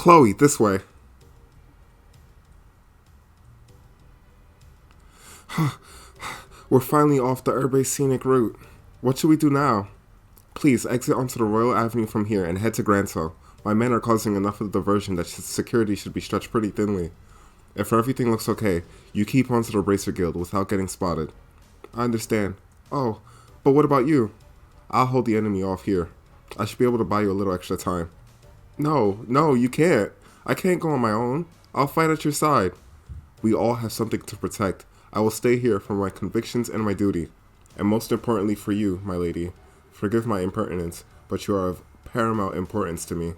Chloe, this way. We're finally off the Urbe scenic route. What should we do now? Please exit onto the Royal Avenue from here and head to Grancel. My men are causing enough of a diversion that security should be stretched pretty thinly. If everything looks okay, you keep onto the Bracer Guild without getting spotted. I understand. Oh, but what about you? I'll hold the enemy off here. I should be able to buy you a little extra time. No, you can't. I can't go on my own. I'll fight at your side. We all have something to protect. I will stay here for my convictions and my duty. And most importantly for you, my lady. Forgive my impertinence, but you are of paramount importance to me.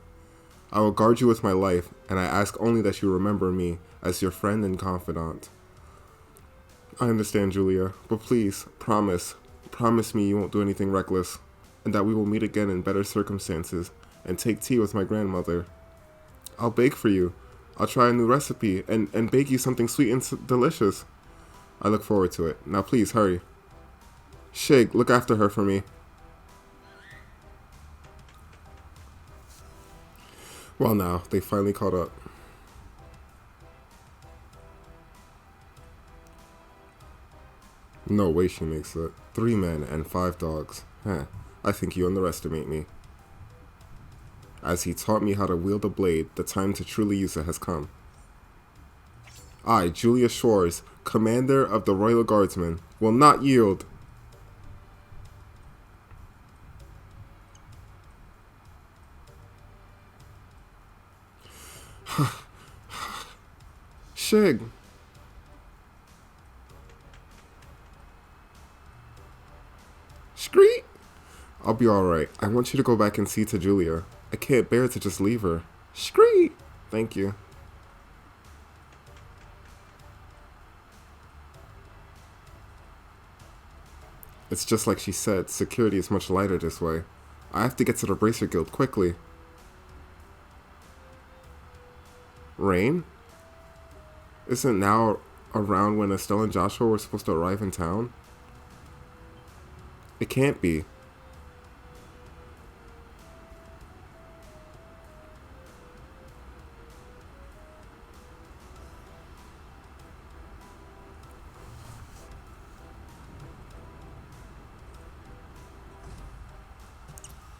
I will guard you with my life, and I ask only that you remember me as your friend and confidant. I understand, Julia, but please, promise me you won't do anything reckless, and that we will meet again in better circumstances, and take tea with my grandmother. I'll bake for you. I'll try a new recipe, and bake you something sweet and delicious. I look forward to it. Now please, hurry. Shig, look after her for me. Well now, they finally caught up. No way she makes it. 3 men and 5 dogs. I think you underestimate me. As he taught me how to wield a blade, the time to truly use it has come. I, Julia Shores, Commander of the Royal Guardsmen, will not yield. Shig. Screet. I'll be alright. I want you to go back and see to Julia. I can't bear to just leave her. Screet. Thank you. It's just like she said, security is much lighter this way. I have to get to the Bracer Guild quickly. Rain? Isn't now around when Estelle and Joshua were supposed to arrive in town? It can't be.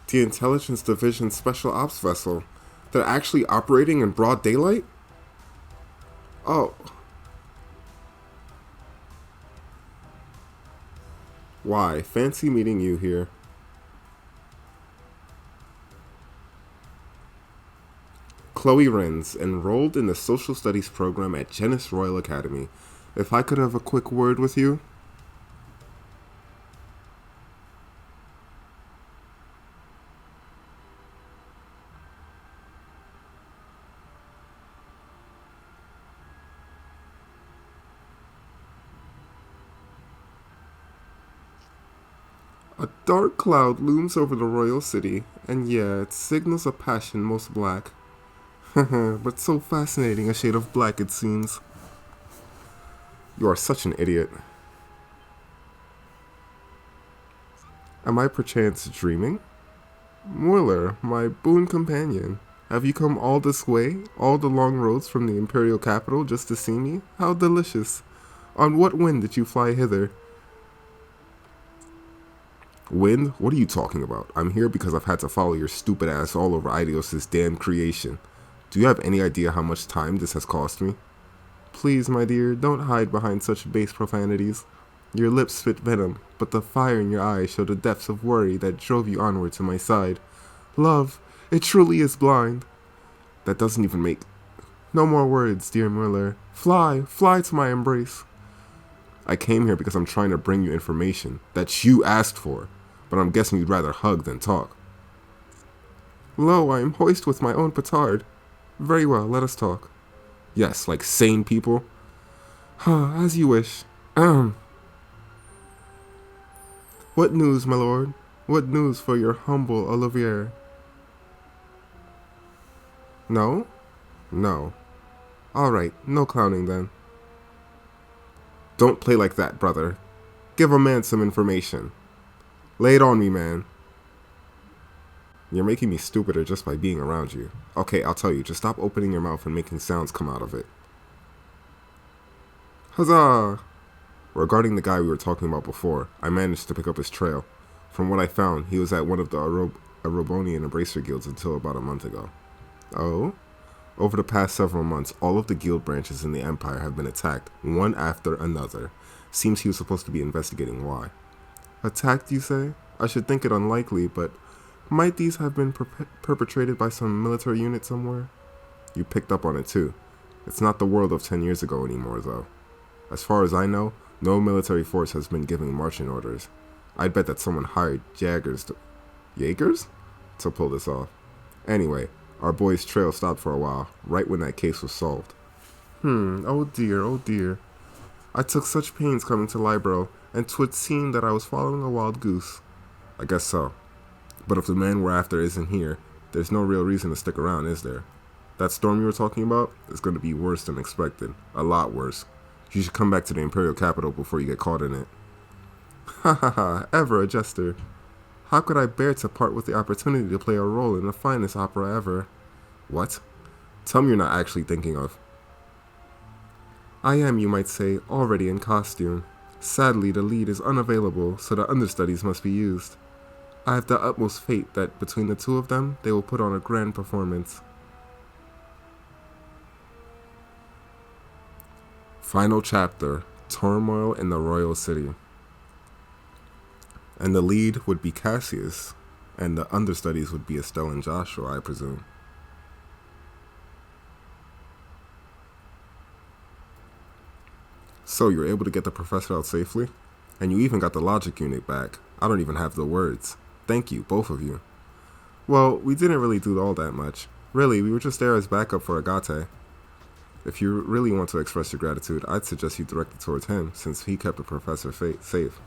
The Intelligence Division Special Ops vessel. They're actually operating in broad daylight? Oh. Why? Fancy meeting you here. Chloe Renz, enrolled in the Social Studies program at Genis Royal Academy. If I could have a quick word with you? A dark cloud looms over the royal city, and yeah, it signals a passion most black. But so fascinating a shade of black it seems. You are such an idiot. Am I perchance dreaming? Moiler, my boon companion, have you come all this way, all the long roads from the imperial capital just to see me? How delicious. On what wind did you fly hither? Wind? What are you talking about? I'm here because I've had to follow your stupid ass all over Eidos' damn creation. Do you have any idea how much time this has cost me? Please, my dear, don't hide behind such base profanities. Your lips spit venom, but the fire in your eyes show the depths of worry that drove you onward to my side. Love, it truly is blind. That doesn't even make... No more words, dear Mueller. Fly to my embrace. I came here because I'm trying to bring you information that you asked for, but I'm guessing you'd rather hug than talk. Lo, I am hoist with my own petard. Very well, let us talk. Yes, like sane people. As you wish. What news, my lord? What news for your humble Olivier? No? No. Alright, no clowning then. Don't play like that, brother. Give a man some information. Lay it on me, man. You're making me stupider just by being around you. Okay, I'll tell you, just stop opening your mouth and making sounds come out of it. Huzzah! Regarding the guy we were talking about before, I managed to pick up his trail. From what I found, he was at one of the Arobonian Embracer guilds until about a month ago. Oh? Over the past several months, all of the guild branches in the Empire have been attacked, one after another. Seems he was supposed to be investigating why. Attacked, you say? I should think it unlikely, but might these have been perpetrated by some military unit somewhere? You picked up on it too. It's not the world of 10 years ago anymore, though. As far as I know, no military force has been giving marching orders. I'd bet that someone hired Jaegers to pull this off. Anyway, our boy's trail stopped for a while, right when that case was solved. Oh dear, oh dear. I took such pains coming to Libro, and 'twould seem that I was following a wild goose. I guess so. But if the man we're after isn't here, there's no real reason to stick around, is there? That storm you were talking about is going to be worse than expected. A lot worse. You should come back to the Imperial capital before you get caught in it. Ha ha ha, ever a jester. How could I bear to part with the opportunity to play a role in the finest opera ever? What? Tell me you're not actually thinking of. I am, you might say, already in costume. Sadly, the lead is unavailable, so the understudies must be used. I have the utmost faith that between the two of them, they will put on a grand performance. Final chapter, Turmoil in the Royal City. And the lead would be Cassius, and the understudies would be Estelle and Joshua, I presume. So you were able to get the professor out safely? And you even got the logic unit back. I don't even have the words. Thank you, both of you. Well, we didn't really do all that much. Really, we were just there as backup for Agate. If you really want to express your gratitude, I'd suggest you direct it towards him, since he kept the professor safe.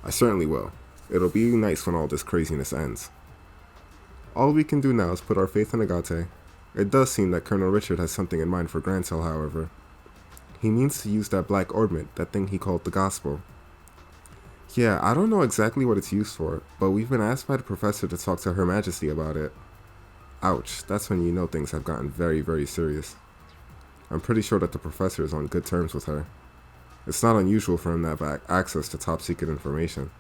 I certainly will. It'll be nice when all this craziness ends. All we can do now is put our faith in Agate. It does seem that Colonel Richard has something in mind for Grancel, however. He means to use that black ornament, that thing he called the gospel. Yeah, I don't know exactly what it's used for, but we've been asked by the professor to talk to Her Majesty about it. Ouch, that's when you know things have gotten very, very serious. I'm pretty sure that the professor is on good terms with her. It's not unusual for him to have access to top-secret information.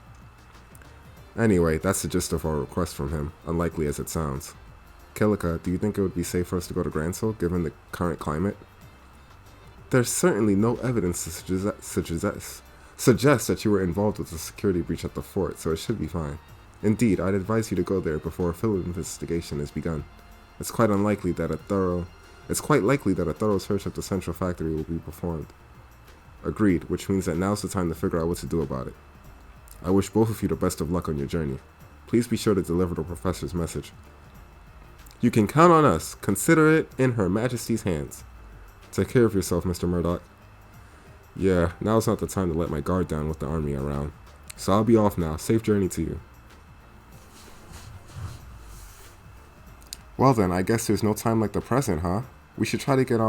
Anyway, that's the gist of our request from him, unlikely as it sounds. Kilika, do you think it would be safe for us to go to Grancel, given the current climate? There's certainly no evidence to suggest that you were involved with the security breach at the fort, so it should be fine. Indeed, I'd advise you to go there before a full investigation is begun. It's quite likely that a thorough search of the central factory will be performed. Agreed, which means that now's the time to figure out what to do about it. I wish both of you the best of luck on your journey. Please be sure to deliver the professor's message. You can count on us. Consider it in Her Majesty's hands. Take care of yourself, Mr. Murdoch. Yeah, now's not the time to let my guard down with the army around. So I'll be off now. Safe journey to you. Well then, I guess there's no time like the present, huh? We should try to get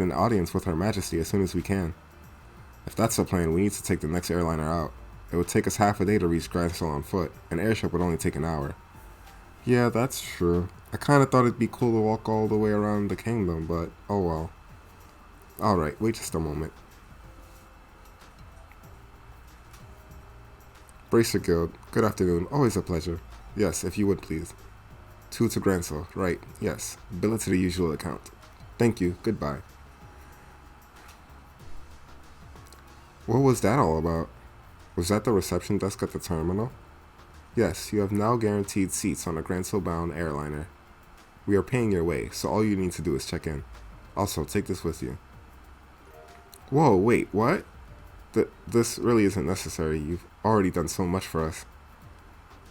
an audience with Her Majesty as soon as we can. If that's the plan, we need to take the next airliner out. It would take us half a day to reach Grancel on foot. An airship would only take an hour. Yeah, that's true. I kinda thought it'd be cool to walk all the way around the kingdom, but oh well. Alright, wait just a moment. Bracer Guild, good afternoon. Always a pleasure. Yes, if you would please. 2 to Grancel, right, yes. Bill it to the usual account. Thank you, goodbye. What was that all about? Was that the reception desk at the terminal? Yes, you have now guaranteed seats on a Grancel-bound airliner. We are paying your way, so all you need to do is check in. Also, take this with you. Whoa, wait, what? This really isn't necessary. You've already done so much for us.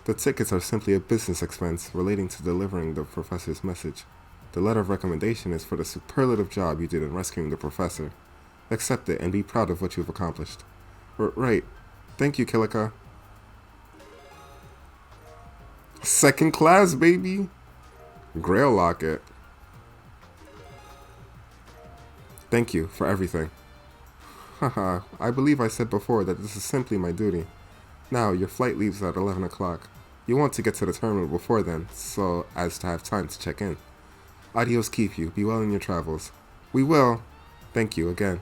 The tickets are simply a business expense relating to delivering the professor's message. The letter of recommendation is for the superlative job you did in rescuing the professor. Accept it and be proud of what you've accomplished. Right. Thank you, Kilika. Second class, baby! Grail locket. Thank you for everything. Haha, I believe I said before that this is simply my duty. Now, your flight leaves at 11 o'clock. You want to get to the terminal before then, so as to have time to check in. Adios keep you. Be well in your travels. We will. Thank you again.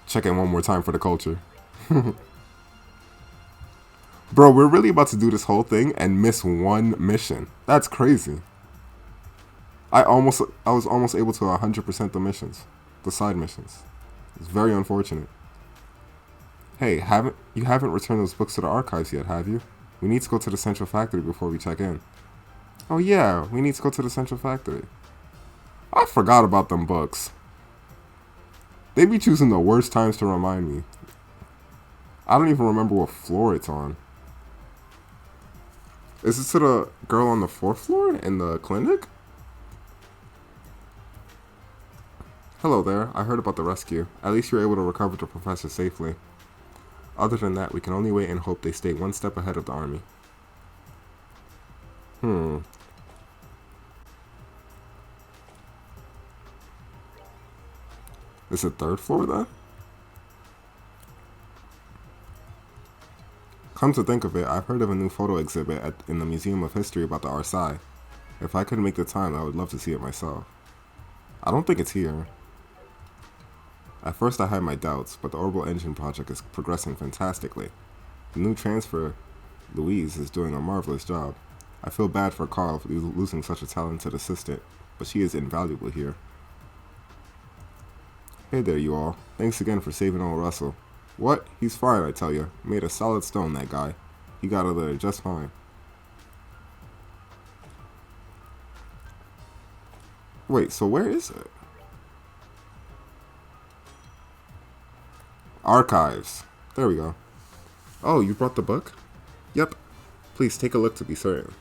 Check in one more time for the culture. Bro, we're really about to do this whole thing and miss one mission. That's crazy. I was almost able to 100% the missions. The side missions. It's very unfortunate. Hey, you haven't returned those books to the archives yet, have you? We need to go to the central factory before we check in. Oh yeah, we need to go to the central factory. I forgot about them books. They be choosing the worst times to remind me. I don't even remember what floor it's on. Is it to the girl on the 4th floor in the clinic? Hello there, I heard about the rescue. At least you were able to recover the professor safely. Other than that, we can only wait and hope they stay one step ahead of the army. Is it 3rd floor then? Come to think of it, I've heard of a new photo exhibit in the Museum of History about the Arsai. If I could make the time, I would love to see it myself. I don't think it's here. At first I had my doubts, but the orbital engine project is progressing fantastically. The new transfer, Louise, is doing a marvelous job. I feel bad for Carl for losing such a talented assistant, but she is invaluable here. Hey there, you all. Thanks again for saving old Russell. What? He's fine, I tell you. Made of solid stone, that guy. He got out of there just fine. Wait, so where is it? Archives. There we go. Oh, you brought the book? Yep. Please take a look to be certain.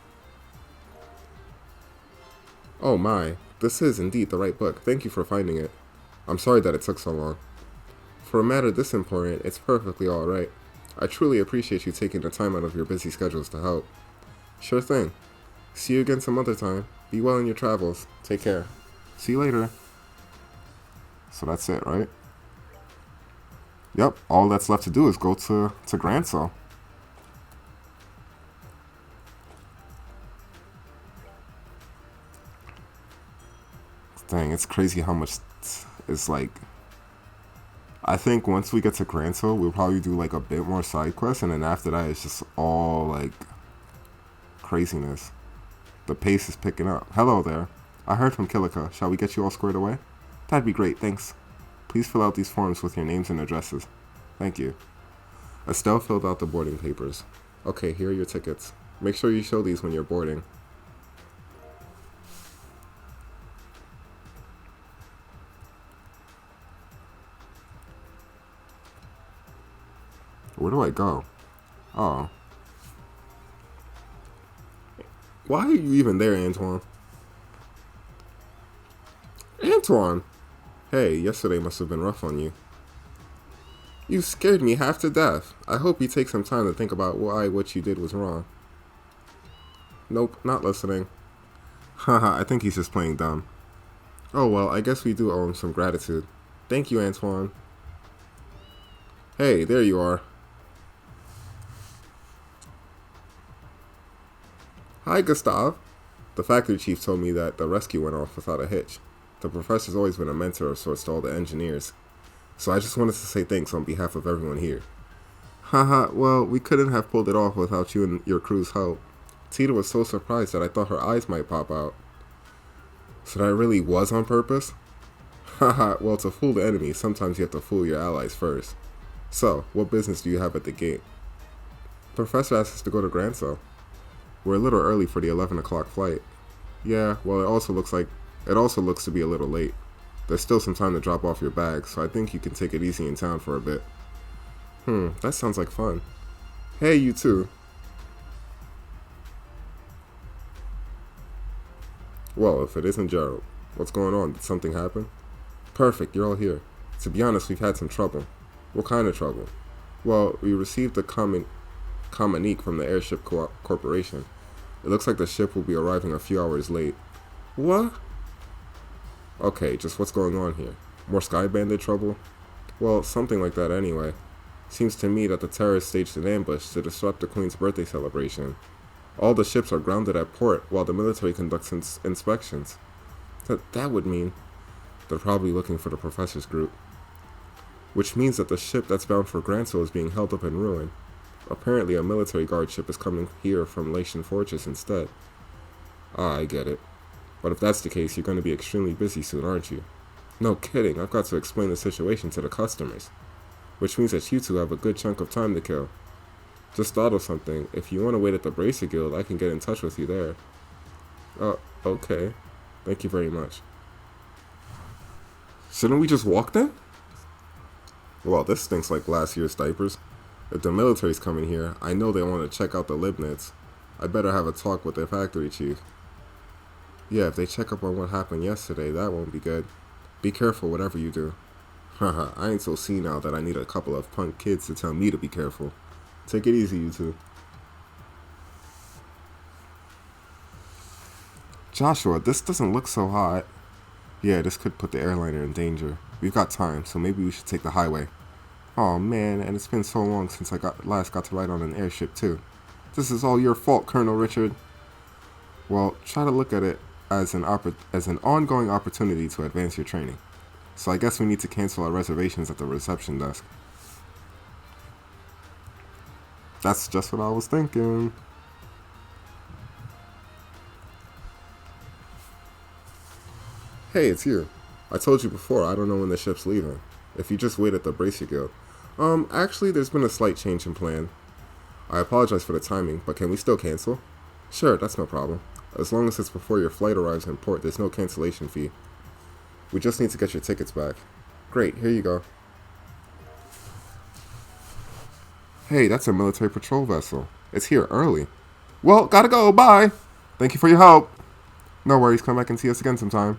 Oh my, this is indeed the right book. Thank you for finding it. I'm sorry that it took so long. For a matter this important, it's perfectly alright. I truly appreciate you taking the time out of your busy schedules to help. Sure thing. See you again some other time. Be well in your travels. Take care. See you later. So that's it, right? Yep, all that's left to do is go to Grancel. Dang, it's crazy how much it's like. I think once we get to Grancel, we'll probably do like a bit more side quests, and then after that, it's just all like craziness. The pace is picking up. Hello there. I heard from Kilika. Shall we get you all squared away? That'd be great, thanks. Please fill out these forms with your names and addresses. Thank you. Estelle filled out the boarding papers. Okay, here are your tickets. Make sure you show these when you're boarding. Where do I go? Oh. Why are you even there, Antoine? Antoine! Hey, yesterday must have been rough on you. You scared me half to death. I hope you take some time to think about why what you did was wrong. Nope, not listening. Haha, I think he's just playing dumb. Oh well, I guess we do owe him some gratitude. Thank you, Antoine. Hey, there you are. Hi, Gustav. The factory chief told me that the rescue went off without a hitch. The professor's always been a mentor of sorts to all the engineers. So I just wanted to say thanks on behalf of everyone here. Haha, well, we couldn't have pulled it off without you and your crew's help. Tita was so surprised that I thought her eyes might pop out. So that really was on purpose? Haha, well, to fool the enemy, sometimes you have to fool your allies first. So, what business do you have at the gate? The professor asked us to go to Grancel. We're a little early for the 11 o'clock flight. Yeah, well, it also looks to be a little late. There's still some time to drop off your bags, so I think you can take it easy in town for a bit. That sounds like fun. Hey, you too. Well, if it isn't Gerald. What's going on? Did something happen? Perfect, you're all here. To be honest, we've had some trouble. What kind of trouble? Well, we received a communique from the Airship Corporation. It looks like the ship will be arriving a few hours late. What? Okay, just what's going on here? More Sky Bandit trouble? Well, something like that anyway. Seems to me that the terrorists staged an ambush to disrupt the Queen's birthday celebration. All the ships are grounded at port while the military conducts inspections. That would mean they're probably looking for the Professor's group. Which means that the ship that's bound for Grancel is being held up in ruin. Apparently a military guard ship is coming here from Latian Fortress instead. Ah, I get it. But if that's the case, you're going to be extremely busy soon, aren't you? No kidding, I've got to explain the situation to the customers. Which means that you two have a good chunk of time to kill. Just thought of something. If you want to wait at the Bracer Guild, I can get in touch with you there. Oh, okay. Thank you very much. Shouldn't we just walk then? Well, this stinks like last year's diapers. If the military's coming here, I know they want to check out the Libnets. I better have a talk with their factory chief. Yeah, if they check up on what happened yesterday, that won't be good. Be careful whatever you do. Haha, I ain't so senile that I need a couple of punk kids to tell me to be careful. Take it easy, you two. Joshua, this doesn't look so hot. Yeah, this could put the airliner in danger. We've got time, so maybe we should take the highway. Oh man, and it's been so long since I last got to ride on an airship too. This is all your fault, Colonel Richard. Well, try to look at it as an ongoing opportunity to advance your training. So I guess we need to cancel our reservations at the reception desk. That's just what I was thinking. Hey, it's you. I told you before, I don't know when the ship's leaving. If you just wait at the Bracer Guild. Actually, there's been a slight change in plan. I apologize for the timing, but can we still cancel? Sure, that's no problem. As long as it's before your flight arrives in port, there's no cancellation fee. We just need to get your tickets back. Great, here you go. Hey, that's a military patrol vessel. It's here early. Well, gotta go, bye! Thank you for your help. No worries, come back and see us again sometime.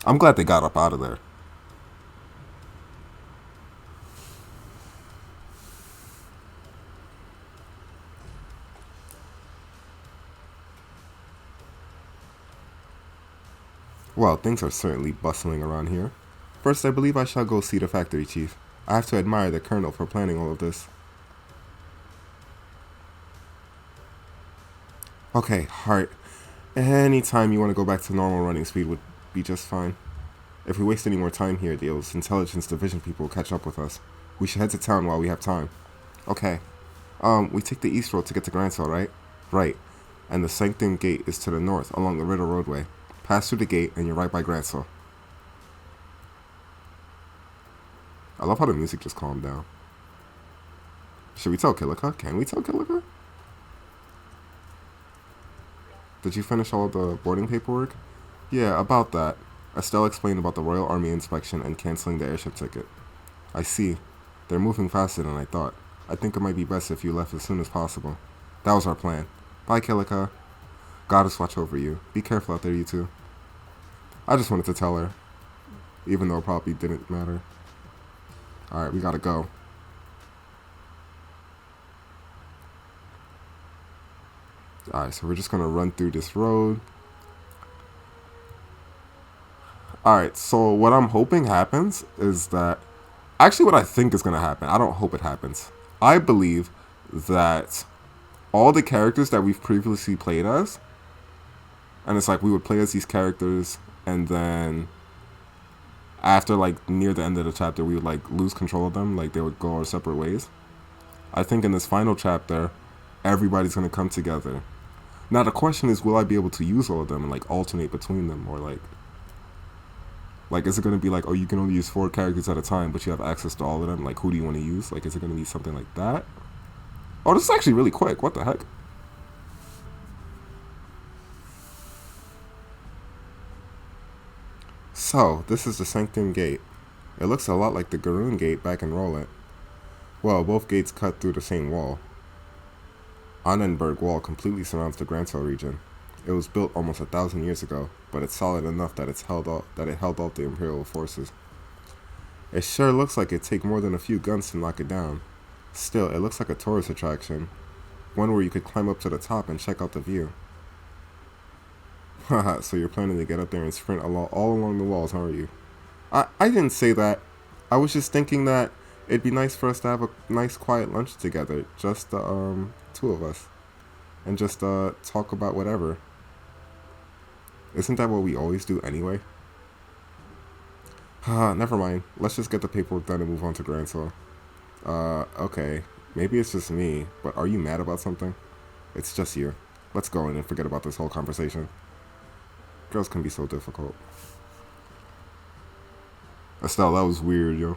I'm glad they got up out of there. Well, things are certainly bustling around here. First, I believe I shall go see the factory chief. I have to admire the colonel for planning all of this. Okay, Hart. Anytime you want to go back to normal running speed would be just fine. If we waste any more time here, those intelligence division people will catch up with us. We should head to town while we have time. Okay. We take the east road to get to Grancel, right? Right. And the Sanctum Gate is to the north along the Riddle Roadway. Pass through the gate and you're right by Grancel. I love how the music just calmed down. Should we tell Kilika? Can we tell Kilika? Did you finish all the boarding paperwork? Yeah, about that. Estelle explained about the Royal Army inspection and canceling the airship ticket. I see. They're moving faster than I thought. I think it might be best if you left as soon as possible. That was our plan. Bye, Kilika. Goddess watch over you. Be careful out there, you two. I just wanted to tell her, even though it probably didn't matter. Alright, we gotta go. Alright, so we're just gonna run through this road. Alright, so what I'm hoping happens is that... Actually, what I think is gonna happen, I don't hope it happens. I believe that all the characters that we've previously played as, and it's like we would play as these characters, and then after like near the end of the chapter, we would like lose control of them, like they would go our separate ways. I think in this final chapter, everybody's gonna come together. Now the question is, will I be able to use all of them and like alternate between them, or like is it gonna be like, oh, you can only use 4 characters at a time, but you have access to all of them? Like, who do you want to use? Like, is it gonna be something like that? Oh, this is actually really quick. What the heck? So, this is the Sanctum Gate. It looks a lot like the Garoon Gate back in Rolet. Well, both gates cut through the same wall. Annenberg Wall completely surrounds the Grancel region. It was built almost 1,000 years ago, but it's solid enough that it held off the Imperial forces. It sure looks like it'd take more than a few guns to knock it down. Still, it looks like a tourist attraction. One where you could climb up to the top and check out the view. Haha, so you're planning to get up there and sprint all along the walls, aren't you? I didn't say that. I was just thinking that it'd be nice for us to have a nice quiet lunch together, just the two of us, and just talk about whatever. Isn't that what we always do anyway? Haha, never mind. Let's just get the paperwork done and move on to Grancel. Okay. Maybe it's just me, but are you mad about something? It's just you. Let's go in and forget about this whole conversation. Girls can be so difficult. Estelle, that was weird, yo.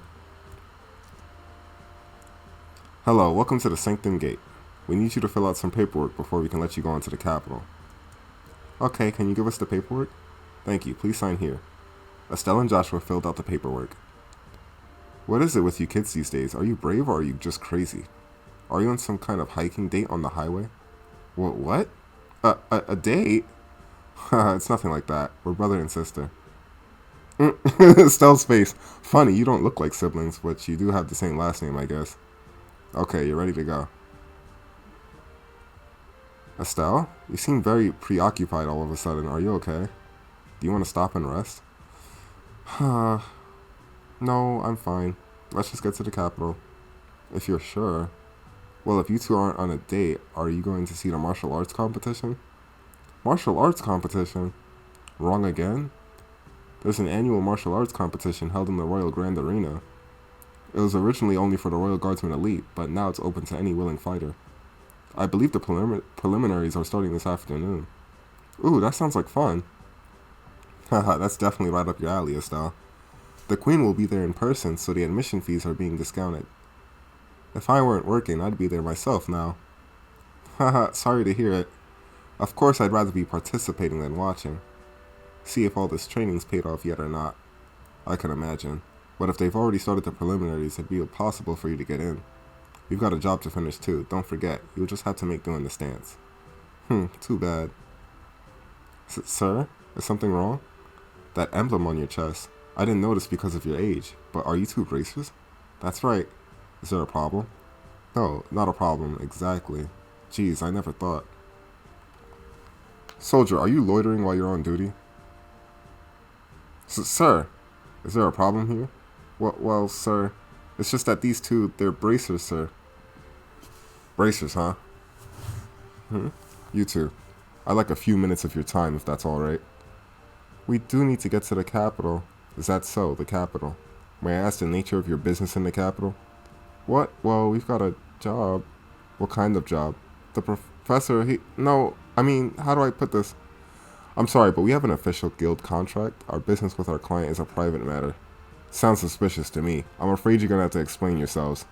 Hello, welcome to the Sanctum Gate. We need you to fill out some paperwork before we can let you go into the Capitol. Okay, can you give us the paperwork? Thank you, please sign here. Estelle and Joshua filled out the paperwork. What is it with you kids these days? Are you brave or are you just crazy? Are you on some kind of hiking date on the highway? What? A date? It's nothing like that. We're brother and sister. Estelle's face. Funny, you don't look like siblings, but you do have the same last name, I guess. Okay, you're ready to go. Estelle, you seem very preoccupied all of a sudden. Are you okay? Do you want to stop and rest? No, I'm fine. Let's just get to the Capitol. If you're sure. Well, if you two aren't on a date, are you going to see the martial arts competition? Martial arts competition? Wrong again? There's an annual martial arts competition held in the Royal Grand Arena. It was originally only for the Royal Guardsmen Elite, but now it's open to any willing fighter. I believe the preliminaries are starting this afternoon. Ooh, that sounds like fun. Haha, that's definitely right up your alley, Estelle. The Queen will be there in person, so the admission fees are being discounted. If I weren't working, I'd be there myself now. Haha, sorry to hear it. Of course, I'd rather be participating than watching. See if all this training's paid off yet or not. I can imagine. But if they've already started the preliminaries, it'd be impossible for you to get in. We've got a job to finish too, don't forget. You'll just have to make do in the stance. Too bad. Sir, is something wrong? That emblem on your chest. I didn't notice because of your age, but are you two bracers? That's right. Is there a problem? No, not a problem, exactly. Geez, I never thought. Soldier, are you loitering while you're on duty? Sir, is there a problem here? Well, sir, it's just that these two, they're bracers, sir. Bracers, huh? You two. I'd like a few minutes of your time, if that's alright. We do need to get to the Capitol. Is that so, the Capitol? May I ask the nature of your business in the Capitol? What? Well, we've got a job. What kind of job? The professor, how do I put this? I'm sorry, but we have an official guild contract. Our business with our client is a private matter. Sounds suspicious to me. I'm afraid you're gonna have to explain yourselves.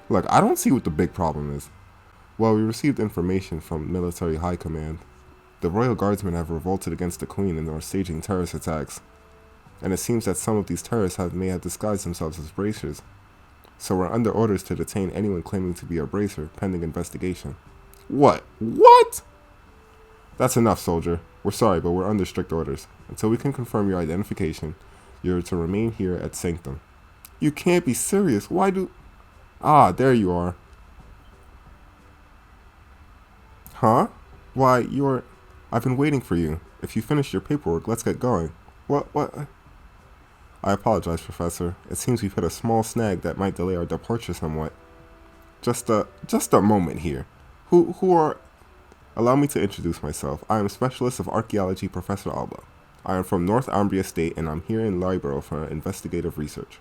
Look, I don't see what the big problem is. Well, we received information from military high command. The Royal Guardsmen have revolted against the Queen and are staging terrorist attacks. And it seems that some of these terrorists may have disguised themselves as bracers. So we're under orders to detain anyone claiming to be a bracer, pending investigation. What? That's enough, soldier. We're sorry, but we're under strict orders. Until we can confirm your identification, you're to remain here at Sanctum. You can't be serious. Why do... Ah, there you are. Huh? Why, you're... I've been waiting for you. If you finish your paperwork, let's get going. What? I apologize, Professor. It seems we've hit a small snag that might delay our departure somewhat. Just a moment here. Who are... Allow me to introduce myself. I am Specialist of Archaeology, Professor Alba. I am from North Umbria State, and I'm here in Libero for investigative research.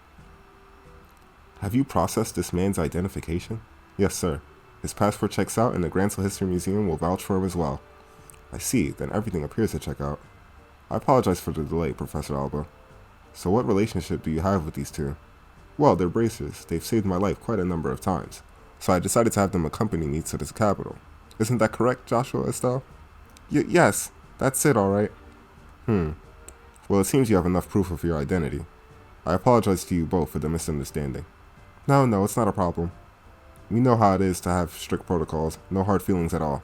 Have you processed this man's identification? Yes, sir. His passport checks out, and the Grancel History Museum will vouch for him as well. I see. Then everything appears to check out. I apologize for the delay, Professor Alba. So what relationship do you have with these two? Well, they're bracers. They've saved my life quite a number of times. So I decided to have them accompany me to this capital. Isn't that correct, Joshua Estelle? Yes, that's it, alright. Well, it seems you have enough proof of your identity. I apologize to you both for the misunderstanding. No, it's not a problem. We know how it is to have strict protocols. No hard feelings at all.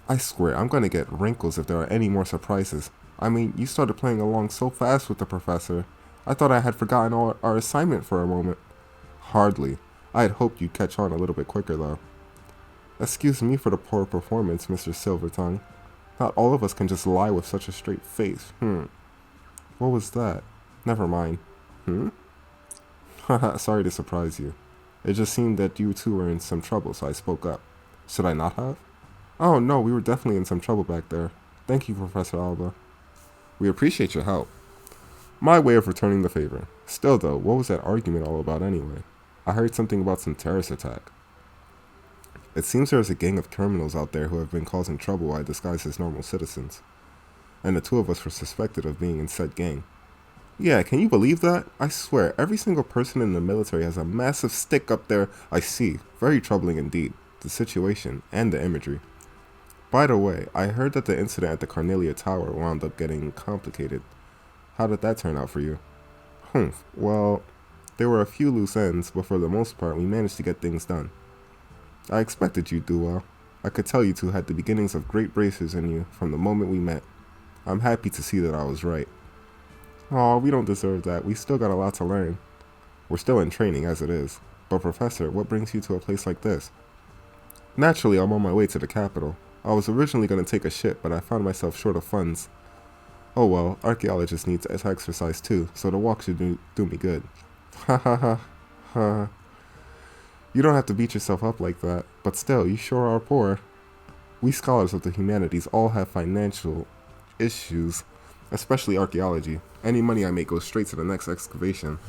I swear, I'm going to get wrinkles if there are any more surprises. I mean, you started playing along so fast with the professor. I thought I had forgotten our assignment for a moment. Hardly. I had hoped you'd catch on a little bit quicker, though. Excuse me for the poor performance, Mr. Silvertongue. Not all of us can just lie with such a straight face. What was that? Never mind. Hmm? Haha, sorry to surprise you. It just seemed that you two were in some trouble, so I spoke up. Should I not have? Oh no, we were definitely in some trouble back there. Thank you, Professor Alba. We appreciate your help. My way of returning the favor. Still though, what was that argument all about anyway? I heard something about some terrorist attack. It seems there is a gang of criminals out there who have been causing trouble while disguised as normal citizens. And the two of us were suspected of being in said gang. Yeah, can you believe that? I swear, every single person in the military has a massive stick up there. I see. Very troubling indeed. The situation and the imagery. By the way, I heard that the incident at the Cornelia Tower wound up getting complicated. How did that turn out for you? Well, there were a few loose ends, but for the most part, we managed to get things done. I expected you'd do well. I could tell you two had the beginnings of great bracers in you from the moment we met. I'm happy to see that I was right. Aw, we don't deserve that. We still got a lot to learn. We're still in training as it is. But Professor, what brings you to a place like this? Naturally, I'm on my way to the capital. I was originally going to take a ship, but I found myself short of funds. Oh well, archaeologists need to exercise too, so the walk should do me good. Ha ha ha ha. You don't have to beat yourself up like that, but still, you sure are poor. We scholars of the humanities all have financial issues, especially archaeology. Any money I make goes straight to the next excavation.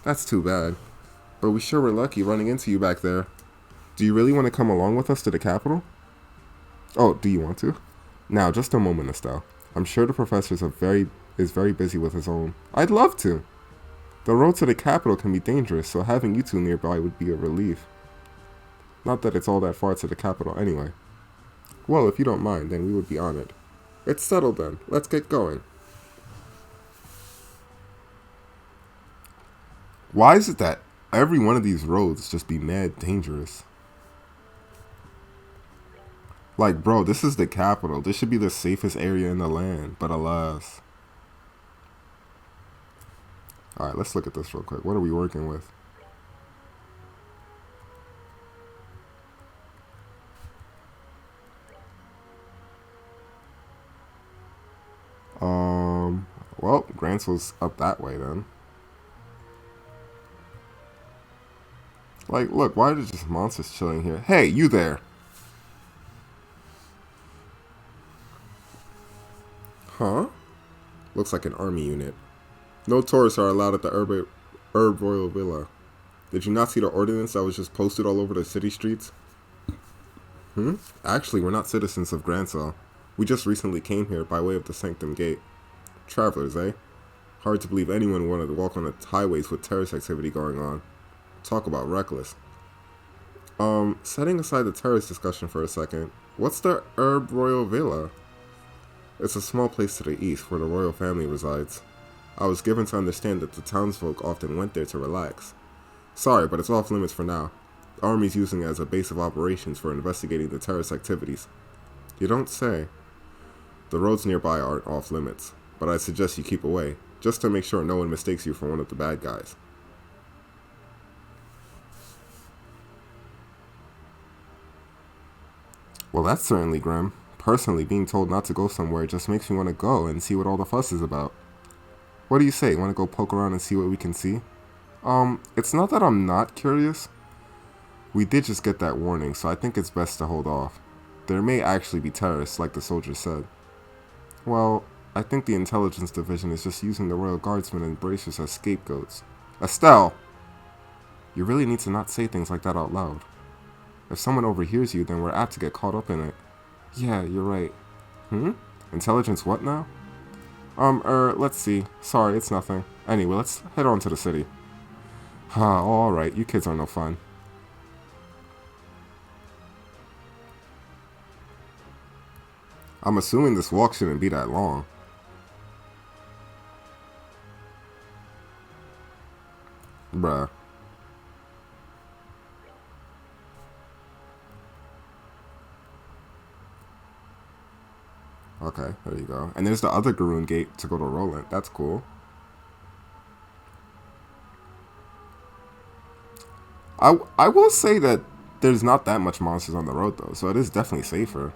That's too bad. But we sure were lucky running into you back there. Do you really want to come along with us to the capital? Oh, do you want to? Now, just a moment, Estelle. I'm sure the professor is very busy with his own. I'd love to. The road to the capital can be dangerous, so having you two nearby would be a relief. Not that it's all that far to the capital anyway. Well, if you don't mind, then we would be honored. It's settled then. Let's get going. Why is it that every one of these roads just be mad dangerous? Like, bro, this is the capital. This should be the safest area in the land, but alas. Alright, let's look at this real quick. What are we working with? Well, Grancel's up that way then. Like, look, why are there just monsters chilling here? Hey, you there! Huh? Looks like an army unit. No tourists are allowed at the Herb Royal Villa. Did you not see the ordinance that was just posted all over the city streets? Actually, we're not citizens of Grancel. We just recently came here by way of the Sanctum Gate. Travelers, eh? Hard to believe anyone wanted to walk on the highways with terrorist activity going on. Talk about reckless. Setting aside the terrorist discussion for a second, what's the Herb Royal Villa? It's a small place to the east where the royal family resides. I was given to understand that the townsfolk often went there to relax. Sorry, but it's off limits for now. The army's using it as a base of operations for investigating the terrorist activities. You don't say. The roads nearby aren't off limits, but I suggest you keep away, just to make sure no one mistakes you for one of the bad guys. Well, that's certainly grim. Personally, being told not to go somewhere just makes me want to go and see what all the fuss is about. What do you say? Want to go poke around and see what we can see? It's not that I'm not curious. We did just get that warning, so I think it's best to hold off. There may actually be terrorists, like the soldier said. Well, I think the intelligence division is just using the royal guardsmen and bracers as scapegoats. Estelle! You really need to not say things like that out loud. If someone overhears you, then we're apt to get caught up in it. Yeah, you're right. Intelligence what now? Let's see. Sorry, it's nothing. Anyway, let's head on to the city. Alright, you kids are no fun. I'm assuming this walk shouldn't be that long. Bruh. Okay, there you go. And there's the other Garoon gate to go to Roland. That's cool. I will say that there's not that much monsters on the road though, so it is definitely safer.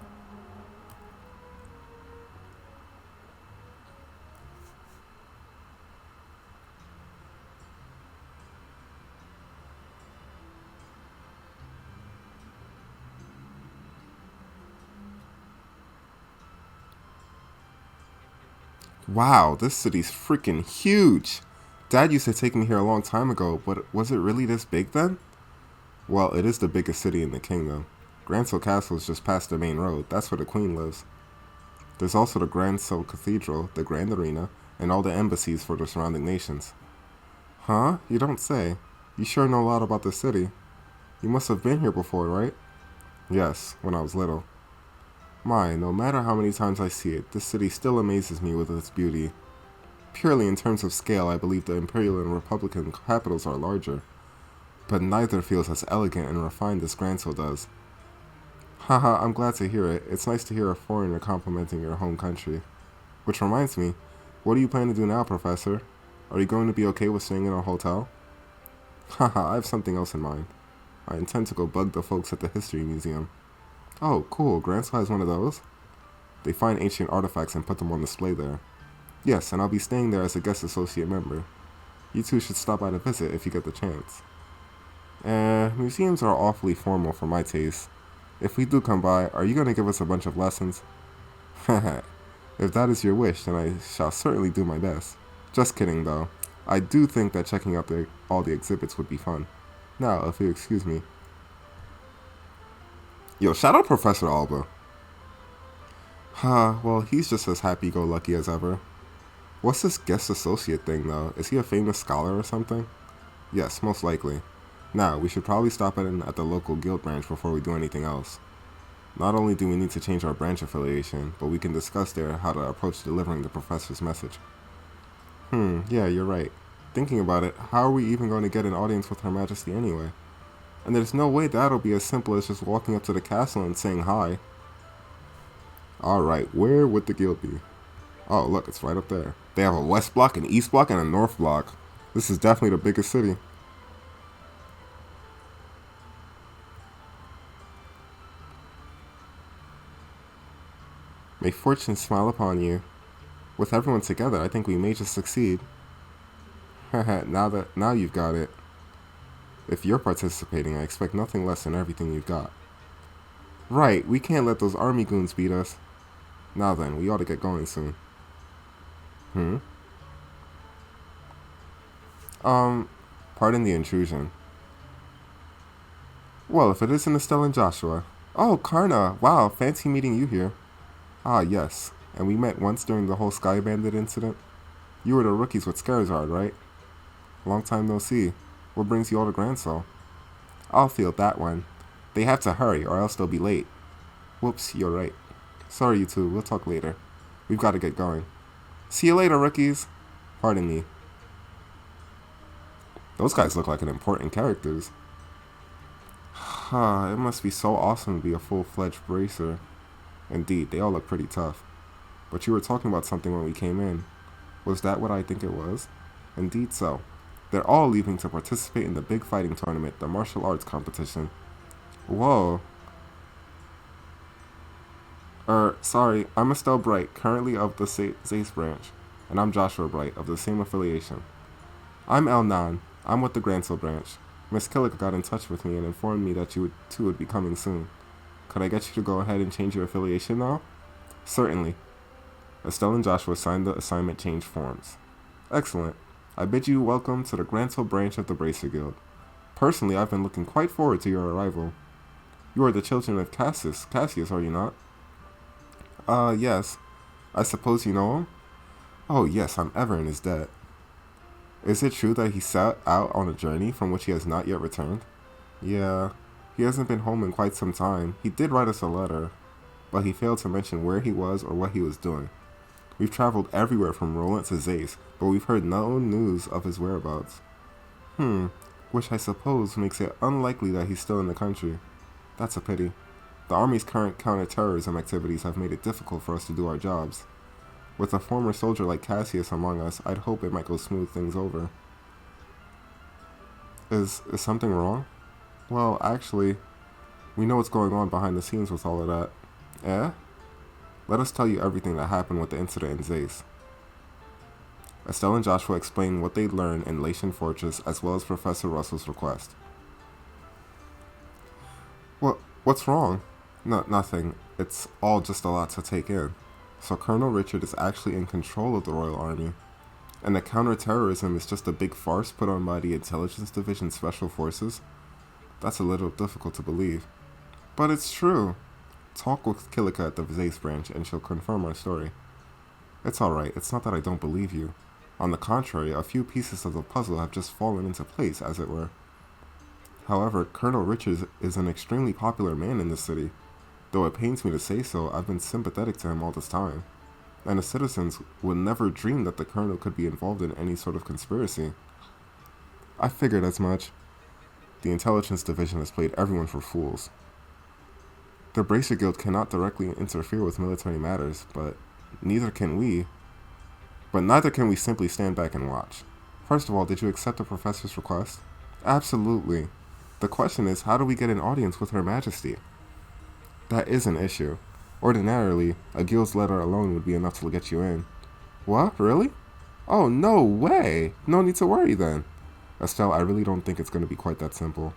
Wow, this city's freaking huge! Dad used to take me here a long time ago, but was it really this big then? Well, it is the biggest city in the kingdom. Grancel Castle is just past the main road. That's where the queen lives. There's also the Grancel Cathedral, the Grand Arena, and all the embassies for the surrounding nations. Huh? You don't say. You sure know a lot about the city. You must have been here before, right? Yes, when I was little. My, no matter how many times I see it, this city still amazes me with its beauty. Purely in terms of scale, I believe the Imperial and Republican capitals are larger, but neither feels as elegant and refined as Grancel does. Haha, I'm glad to hear it. It's nice to hear a foreigner complimenting your home country. Which reminds me, what do you plan to do now, Professor? Are you going to be okay with staying in a hotel? Haha, I have something else in mind. I intend to go bug the folks at the History Museum. Oh, cool. Grancel has one of those? They find ancient artifacts and put them on display there. Yes, and I'll be staying there as a guest associate member. You two should stop by to visit if you get the chance. Museums are awfully formal for my taste. If we do come by, are you going to give us a bunch of lessons? Haha. If that is your wish, then I shall certainly do my best. Just kidding, though. I do think that checking out all the exhibits would be fun. Now, if you excuse me. Yo, shout out Professor Alba. Well, he's just as happy-go-lucky as ever. What's this guest associate thing, though? Is he a famous scholar or something? Yes, most likely. Now, we should probably stop at the local guild branch before we do anything else. Not only do we need to change our branch affiliation, but we can discuss there how to approach delivering the professor's message. Yeah, you're right. Thinking about it, how are we even going to get an audience with Her Majesty anyway? And there's no way that'll be as simple as just walking up to the castle and saying hi. Alright, where would the guild be? Oh, look, it's right up there. They have a west block, an east block, and a north block. This is definitely the biggest city. May fortune smile upon you. With everyone together, I think we may just succeed. Haha, now you've got it. If you're participating, I expect nothing less than everything you've got. Right, we can't let those army goons beat us. Now then, we ought to get going soon. Pardon the intrusion. Well, if it isn't Estelle and Joshua. Oh, Karna, wow, fancy meeting you here. Ah, yes, and we met once during the whole Sky Bandit incident. You were the rookies with Scarizard, right? Long time no see. What brings you all to Grancel? I'll field that one. They have to hurry, or else they'll be late. Whoops, you're right. Sorry, you two. We'll talk later. We've got to get going. See you later, rookies. Pardon me. Those guys look like an important characters. It must be so awesome to be a full-fledged bracer. Indeed, they all look pretty tough. But you were talking about something when we came in. Was that what I think it was? Indeed so. They're all leaving to participate in the big fighting tournament, the martial arts competition. Whoa. Sorry, I'm Estelle Bright, currently of the Zace branch, and I'm Joshua Bright, of the same affiliation. I'm El Nan. I'm with the Grancel branch. Miss Killick got in touch with me and informed me that you two would be coming soon. Could I get you to go ahead and change your affiliation now? Certainly. Estelle and Joshua signed the assignment change forms. Excellent. I bid you welcome to the Grancel branch of the Bracer Guild. Personally, I've been looking quite forward to your arrival. You are the children of Cassius, are you not? Yes. I suppose you know him? Oh, yes, I'm ever in his debt. Is it true that he set out on a journey from which he has not yet returned? Yeah, he hasn't been home in quite some time. He did write us a letter, but he failed to mention where he was or what he was doing. We've traveled everywhere from Roland to Zace, but we've heard no news of his whereabouts. Which I suppose makes it unlikely that he's still in the country. That's a pity. The Army's current counter-terrorism activities have made it difficult for us to do our jobs. With a former soldier like Cassius among us, I'd hope it might go smooth things over. Is something wrong? Well, actually, we know what's going on behind the scenes with all of that. Eh? Let us tell you everything that happened with the incident in Zace. Estelle and Joshua explained what they'd learned in Latian Fortress as well as Professor Russell's request. What's wrong? No, nothing. It's all just a lot to take in. So Colonel Richard is actually in control of the Royal Army, and the counterterrorism is just a big farce put on by the Intelligence Division Special Forces? That's a little difficult to believe. But it's true. Talk with Kilika at the Vizace branch and she'll confirm our story. It's alright, it's not that I don't believe you. On the contrary, a few pieces of the puzzle have just fallen into place, as it were. However, Colonel Richards is an extremely popular man in this city. Though it pains me to say so, I've been sympathetic to him all this time. And the citizens would never dream that the Colonel could be involved in any sort of conspiracy. I figured as much. The Intelligence Division has played everyone for fools. The Bracer Guild cannot directly interfere with military matters, but neither can we simply stand back and watch. First of all, did you accept the professor's request? Absolutely. The question is, how do we get an audience with Her Majesty? That is an issue. Ordinarily, a guild's letter alone would be enough to get you in. What? Really? Oh, no way! No need to worry then. Estelle, I really don't think it's going to be quite that simple.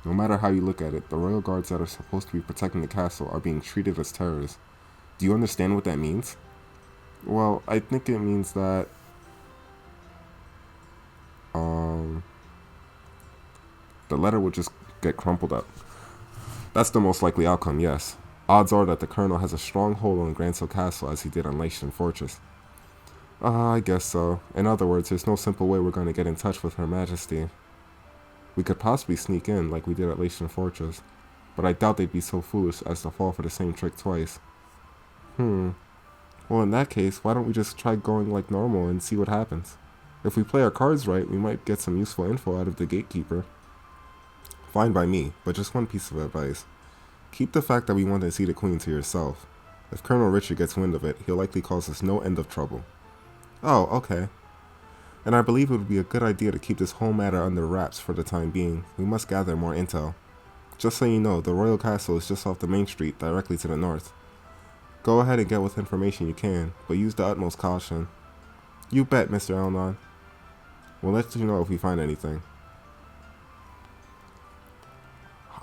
No matter how you look at it, the royal guards that are supposed to be protecting the castle are being treated as terrorists. Do you understand what that means? Well, I think it means that the letter would just get crumpled up. That's the most likely outcome, yes. Odds are that the colonel has a strong hold on Grancel Castle as he did on Leishton Fortress. I guess so. In other words, there's no simple way we're going to get in touch with Her Majesty. We could possibly sneak in like we did at Leishton Fortress, but I doubt they'd be so foolish as to fall for the same trick twice. Well, in that case, why don't we just try going like normal and see what happens? If we play our cards right, we might get some useful info out of the gatekeeper. Fine by me, but just one piece of advice. Keep the fact that we want to see the Queen to yourself. If Colonel Richard gets wind of it, he'll likely cause us no end of trouble. Oh, okay. And I believe it would be a good idea to keep this whole matter under wraps for the time being. We must gather more intel. Just so you know, the Royal Castle is just off the main street, directly to the north. Go ahead and get what information you can, but use the utmost caution. You bet, Mr. Elnon. We'll let you know if we find anything.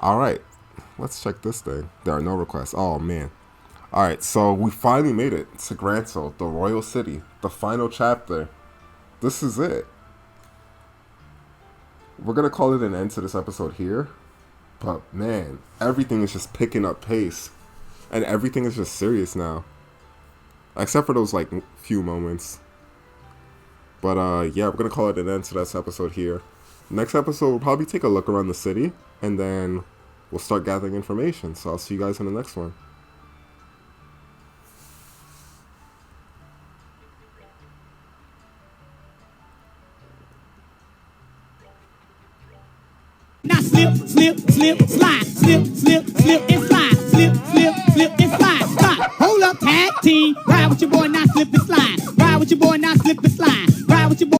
Alright, let's check this thing. There are no requests. Oh, man. Alright, so we finally made it to Grancel, the Royal City, the final chapter. This is it. We're going to call it an end to this episode here. But, man, everything is just picking up pace. And everything is just serious now. Except for those, like, few moments. But, yeah, we're going to call it an end to this episode here. Next episode, we'll probably take a look around the city. And then we'll start gathering information. So I'll see you guys in the next one. Now slip, slip, slip, slide, slip, slip, slip, and slide, slip, slip, slip, and slide, slide. Hold up, tag team, ride with your boy, now slip and slide. Ride with your boy, now slip and slide. Ride with your boy.